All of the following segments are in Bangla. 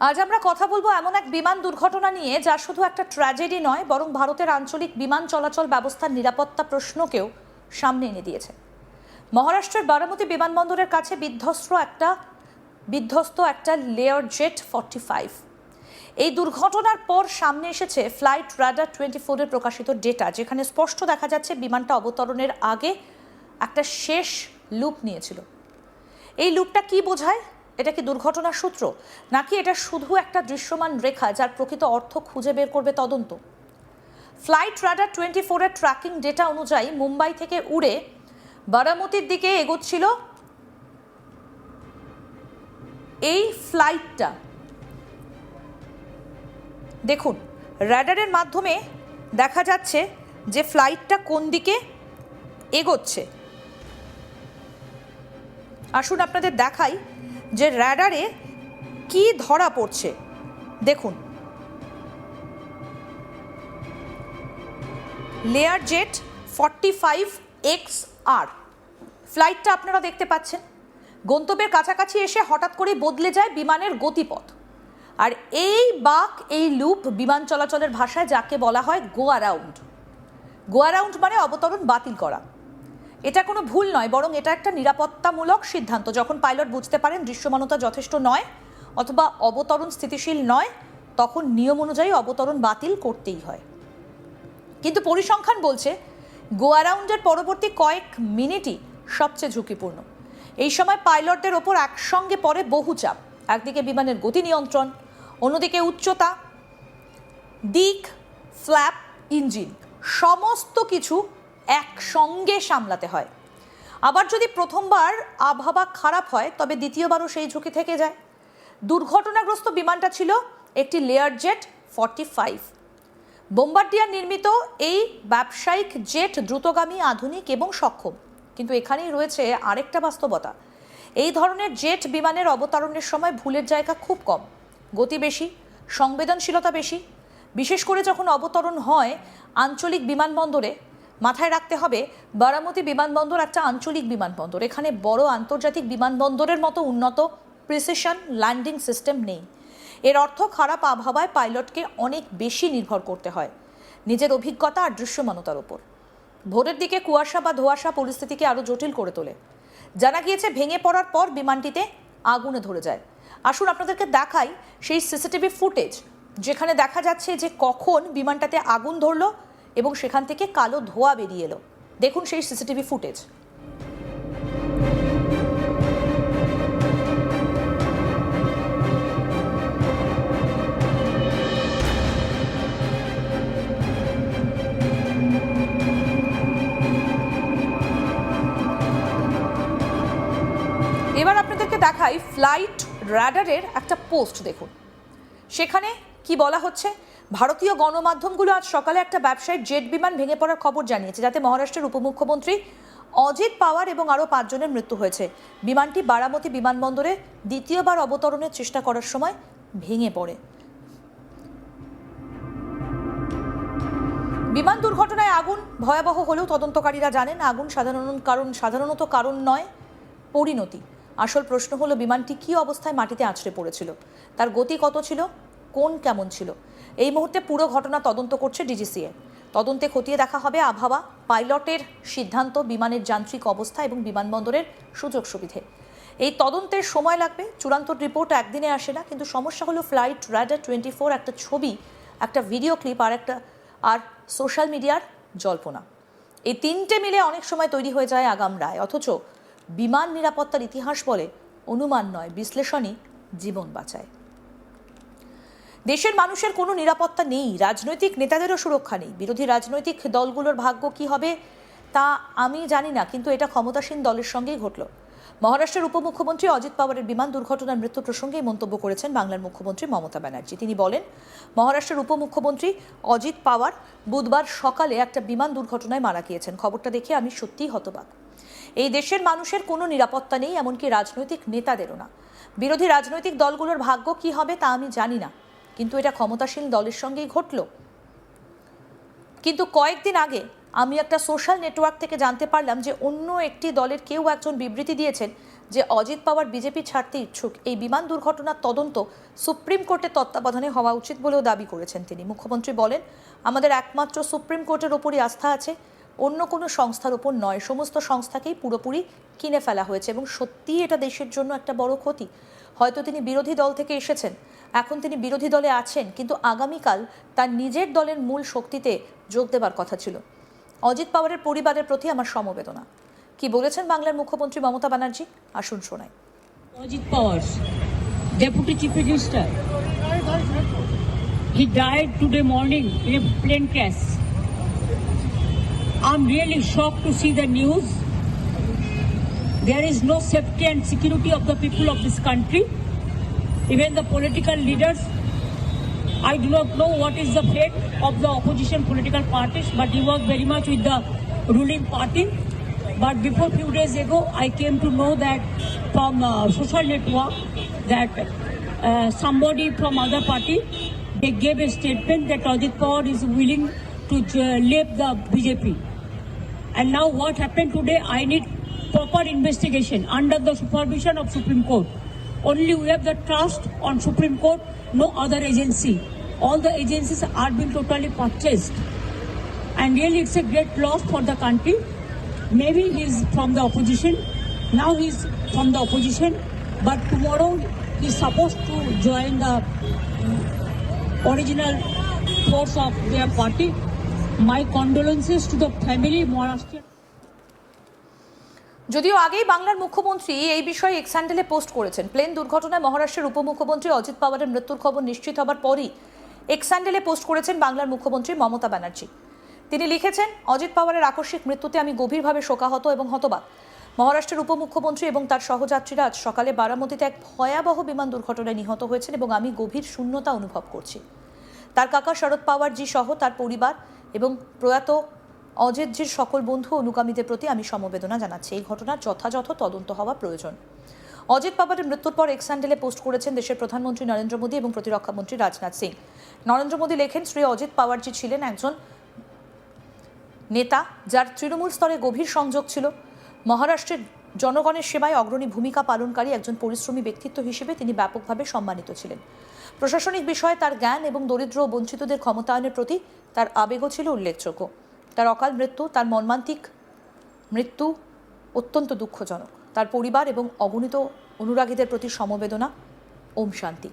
আজ আমরা কথা বলবো এমন এক বিমান দুর্ঘটনা নিয়ে যা শুধু একটা ট্র্যাজেডি নয়, বরং ভারতের আঞ্চলিক বিমান চলাচল ব্যবস্থার নিরাপত্তা প্রশ্নকেও সামনে এনে দিয়েছে। মহারাষ্ট্রের বারামতি বিমানবন্দরের কাছে বিধ্বস্ত একটা লেয়ার জেট 45। এই দুর্ঘটনার পর সামনে এসেছে ফ্লাইট রাডার 24-এর প্রকাশিত ডেটা, যেখানে স্পষ্ট দেখা যাচ্ছে বিমানটা অবতরণের আগে একটা শেষ লুপ নিয়েছিল। এই লুপটা কি বোঝায়? এটা কি দুর্ঘটনার সূত্র, নাকি এটা শুধু একটা দৃশ্যমান রেখা যার প্রকৃত অর্থ খুঁজে বের করবে তদন্ত? ফ্লাইট রাডার 24-এর ট্র্যাকিং ডেটা অনুযায়ী মুম্বাই থেকে উড়ে বারামতির দিকে এগোচ্ছিল এই ফ্লাইটটা। দেখুন, রাডারের মাধ্যমে দেখা যাচ্ছে যে ফ্লাইটটা কোন দিকে এগোচ্ছে। আসুন আপনাদের দেখাই যে রাডারে কি ধরা পড়ছে। দেখুন, লেয়ার জেট 45XR ফ্লাইটটা আপনারা দেখতে পাচ্ছেন। গন্তব্যের কাছাকাছি এসে হঠাৎ করে বদলে যায় বিমানের গতিপথ। আর এই লুপ বিমান চলাচলের ভাষায় যাকে বলা হয় গো অ্যারাউন্ড। গো অ্যারাউন্ড মানে অবতরণ বাতিল করা। এটা কোনো ভুল নয়, বরং এটা একটা নিরাপত্তামূলক সিদ্ধান্ত। যখন পাইলট বুঝতে পারেন দৃশ্যমানতা যথেষ্ট নয় অথবা অবতরণ স্থিতিশীল নয়, তখন নিয়ম অনুযায়ী অবতরণ বাতিল করতেই হয়। কিন্তু পরিসংখ্যান বলছে গো অ্যারাউন্ডের পরবর্তী কয়েক মিনিটই সবচেয়ে ঝুঁকিপূর্ণ। এই সময় পাইলটদের ওপর একসঙ্গে পড়ে বহু চাপ। একদিকে বিমানের গতি নিয়ন্ত্রণ, অন্যদিকে উচ্চতা, দিক, ফ্ল্যাপ, ইঞ্জিন, সমস্ত কিছু একসঙ্গে সামলাতে হয়। আবার যদি প্রথমবার আবহাওয়া খারাপ হয়, তবে দ্বিতীয়বারও সেই ঝুঁকি থেকে যায়। দুর্ঘটনাগ্রস্ত বিমানটা ছিল একটি লেয়ার জেট 45। বোম্বার্ডিয়ার নির্মিত এই ব্যবসায়িক জেট দ্রুতগামী, আধুনিক এবং সক্ষম। কিন্তু এখানেই রয়েছে আরেকটা বাস্তবতা। এই ধরনের জেট বিমানের অবতরণের সময় ভুলের জায়গা খুব কম, গতি বেশি, সংবেদনশীলতা বেশি। বিশেষ করে যখন অবতরণ হয় আঞ্চলিক বিমানবন্দরে। মাথায় রাখতে হবে, বারামতি বিমানবন্দর একটা আঞ্চলিক বিমানবন্দর। এখানে বড় আন্তর্জাতিক বিমানবন্দরের মতো উন্নত প্রিসিশন ল্যান্ডিং সিস্টেম নেই। এর অর্থ খারাপ আবহাওয়ায় পাইলটকে অনেক বেশি নির্ভর করতে হয় নিজের অভিজ্ঞতা আর দৃশ্যমানতার উপর। ভোরের দিকে কুয়াশা বা ধোঁয়াশা পরিস্থিতিকে আরও জটিল করে তোলে। জানা গিয়েছে ভেঙে পড়ার পর বিমানটিতে আগুনে ধরে যায়। আসুন আপনাদেরকে দেখাই সেই সিসিটিভি ফুটেজ, যেখানে দেখা যাচ্ছে যে কখন বিমানটাতে আগুন ধরলো এবং সেখান থেকে কালো ধোঁয়া বেরিয়ে এলো। দেখুন সেই সিসিটিভি ফুটেজ। এবার আপনাদেরকে দেখাই ফ্লাইট রাডারের একটা পোস্ট। দেখুন সেখানে কি বলা হচ্ছে। ভারতীয় গণমাধ্যমগুলো আজ সকালে একটা ব্যবসায়িক জেট বিমান ভেঙে পড়ার খবর জানিয়েছে, যাতে মহারাষ্ট্রের উপমুখ্যমন্ত্রী অজিত পাওয়ার এবং আরও 5 জনের মৃত্যু হয়েছে। বিমানটি বারামতি বিমানবন্দরে দ্বিতীয়বার অবতরণের চেষ্টা করার সময় ভেঙে পড়ে। বিমান দুর্ঘটনায় আগুন ভয়াবহ হলেও তদন্তকারীরা জানেন আগুন সাধারণত কারণ নয়, পরিণতি। আসল প্রশ্ন হলো বিমানটি কী অবস্থায় মাটিতে আছড়ে পড়েছিল, তার গতি কত ছিল, কোন কেমন ছিল। এই মুহূর্তে পুরো ঘটনা তদন্ত করছে ডিজিসিএ। তদন্তে খতিয়ে দেখা হবে আবহাওয়া, পাইলটের সিদ্ধান্ত, বিমানের যান্ত্রিক অবস্থা এবং বিমানবন্দরের সুযোগ সুবিধে। এই তদন্তের সময় লাগবে, চূড়ান্ত রিপোর্ট একদিনে আসে না। কিন্তু সমস্যা হলো ফ্লাইট রাডার 24 একটা ছবি, একটা ভিডিও ক্লিপ আর সোশ্যাল মিডিয়ার জল্পনা, এই তিনটে মিলে অনেক সময় তৈরি হয়ে যায় আগাম রায়। অথচ বিমান নিরাপত্তার ইতিহাস বলে অনুমান নয়, বিশ্লেষণই জীবন বাঁচায়। দেশের মানুষের কোনো নিরাপত্তা নেই, রাজনৈতিক নেতাদেরও সুরক্ষা নেই। বিরোধী রাজনৈতিক দলগুলোর ভাগ্য কি হবে তা আমি জানি না, কিন্তু এটা ক্ষমতাসীন দলের সঙ্গেই ঘটল। মহারাষ্ট্রের উপমুখ্যমন্ত্রী অজিত পাওয়ারের বিমান দুর্ঘটনার মৃত্যু প্রসঙ্গেই মন্তব্য করেছেন বাংলার মুখ্যমন্ত্রী মমতা ব্যানার্জি। তিনি বলেন, মহারাষ্ট্রের উপমুখ্যমন্ত্রী অজিত পাওয়ার বুধবার সকালে একটা বিমান দুর্ঘটনায় মারা গিয়েছেন। খবরটা দেখে আমি সত্যিই হতবাক। এই দেশের মানুষের কোনো নিরাপত্তা নেই, এমনকি রাজনৈতিক নেতাদেরও না। বিরোধী রাজনৈতিক দলগুলোর ভাগ্য কি হবে তা আমি জানি না, কিন্তু এটা ক্ষমতাসীন দলের সঙ্গেই ঘটল। কিন্তু কয়েকদিন আগে আমি একটা সোশ্যাল নেটওয়ার্ক থেকে জানতে পারলাম যে অন্য একটি দলের কেউ একজন বিবৃতি দিয়েছেন যে অজিত পাওয়ার বিজেপি ছাড়তে ইচ্ছুক, এই বিমান দুর্ঘটনার তদন্ত সুপ্রিম কোর্টের তত্ত্বাবধানে হওয়া উচিত বলেও দাবি করেছেন তিনি। মুখ্যমন্ত্রী বলেন, আমাদের একমাত্র সুপ্রিম কোর্টের ওপরই আস্থা আছে, অন্য কোনো সংস্থার ওপর নয়। সমস্ত সংস্থাকেই পুরোপুরি কিনে ফেলা হয়েছে এবং সত্যিই এটা দেশের জন্য একটা বড় ক্ষতি। হয়তো তিনি বিরোধী দল থেকে এসেছেন, এখন তিনি বিরোধী দলে আছেন, কিন্তু আগামীকাল তার নিজের দলের মূল শক্তিতে যোগ দেবার কথা ছিল। অজিত পাওয়ারের পরিবারের প্রতি আমার সমবেদনা। কি বলেছেন বাংলার মুখ্যমন্ত্রী মমতা ব্যানার্জি, আসুন শোনাই। Ajit Pawar, Deputy Chief Minister, he died today morning in a plane crash. I'm really shocked to see the news. There is no safety and security of the people of this country. Even the political leaders, I do not know what is the fate of the opposition political parties, but he was very much with the ruling party. But before few days ago, I came to know that from social network that somebody from other party, they gave a statement that Ajit Pawar is willing to leave the BJP. And now what happened today, I need proper investigation under the supervision of Supreme Court. Only we have the trust on Supreme Court, no other agency. All the agencies are being totally purchased. And really it's a great loss for the country. Maybe he's from the opposition. Now he's from the opposition. But tomorrow he's supposed to join the original force of their party. My condolences to the family, Maharashtra. যদিও আগেই বাংলার মুখ্যমন্ত্রী এই বিষয়ে এক্স হ্যান্ডেলে পোস্ট করেছেন। প্লেন দুর্ঘটনায় মহারাষ্ট্রের উপমুখ্যমন্ত্রী অজিত পাওয়ারের মৃত্যুর খবর নিশ্চিত হবার পরই এক্স হ্যান্ডেলে পোস্ট করেছেন বাংলার মুখ্যমন্ত্রী মমতা ব্যানার্জি। তিনি লিখেছেন, অজিত পাওয়ারের আকস্মিক মৃত্যুতে আমি গভীরভাবে শোকাহত এবং হতবাক। মহারাষ্ট্রের উপমুখ্যমন্ত্রী এবং তার সহযাত্রীরা আজ সকালে বারামতিতে এক ভয়াবহ বিমান দুর্ঘটনায় নিহত হয়েছেন এবং আমি গভীর শূন্যতা অনুভব করছি। তার কাকা শরদ পাওয়ারজি সহ তার পরিবার এবং প্রয়াত অজিতজির সকল বন্ধু অনুগামীদের প্রতি আমি সমবেদনা জানাচ্ছি। এই ঘটনার যথাযথ তদন্ত হওয়া প্রয়োজন। অজিত পাওয়ারের মৃত্যুর পর এক্স হ্যান্ডেলে পোস্ট করেছেন দেশের প্রধানমন্ত্রী নরেন্দ্র মোদী এবং প্রতিরক্ষা মন্ত্রী রাজনাথ সিং। নরেন্দ্র মোদী লেখেন, শ্রী অজিত পাওয়ারজি ছিলেন একজন নেতা যার তৃণমূল স্তরে গভীর সংযোগ ছিল। মহারাষ্ট্রের জনগণের সেবায় অগ্রণী ভূমিকা পালনকারী একজন পরিশ্রমী ব্যক্তিত্ব হিসেবে তিনি ব্যাপকভাবে সম্মানিত ছিলেন। প্রশাসনিক বিষয়ে তার জ্ঞান এবং দরিদ্র ও বঞ্চিতদের ক্ষমতায়নের প্রতি তার আবেগও ছিল উল্লেখযোগ্য। তার অকাল মৃত্যু, তার মর্মান্তিক মৃত্যু অত্যন্ত দুঃখজনক। তার পরিবার এবং অগণিত অনুরাগীদের প্রতি সমবেদনা। ওম শান্তি,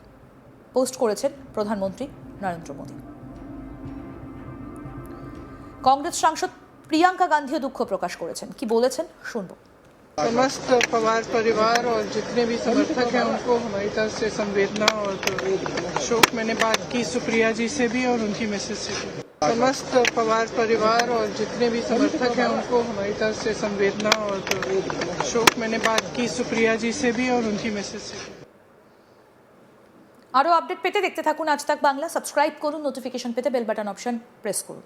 পোস্ট করেছেন প্রধানমন্ত্রী নরেন্দ্র মোদী। कांग्रेस सांसद प्रियंका गांधी दुख प्रकाश करेছেন। কি বলেছেন শুনবো। समस्त पवार परिवार और जितने भी समर्थक हैं उनको हमारी तरफ से संवेदना और शोक। मैंने बात की सुप्रिया जी से भी और उनकी मैसेज से भी। समस्त पवार परिवार और जितने भी समर्थक हैं उनको हमारी तरफ से संवेदना और शोक। मैंने बात की सुप्रिया जी से भी और उनकी मैसेज से भी। আরো আপডেট পেতে দেখতে থাকুন আজ তাক বাংলা। সাবস্ক্রাইব করুন, নোটিফিকেশন পেতে বেল বাটন অপশন প্রেস করুন।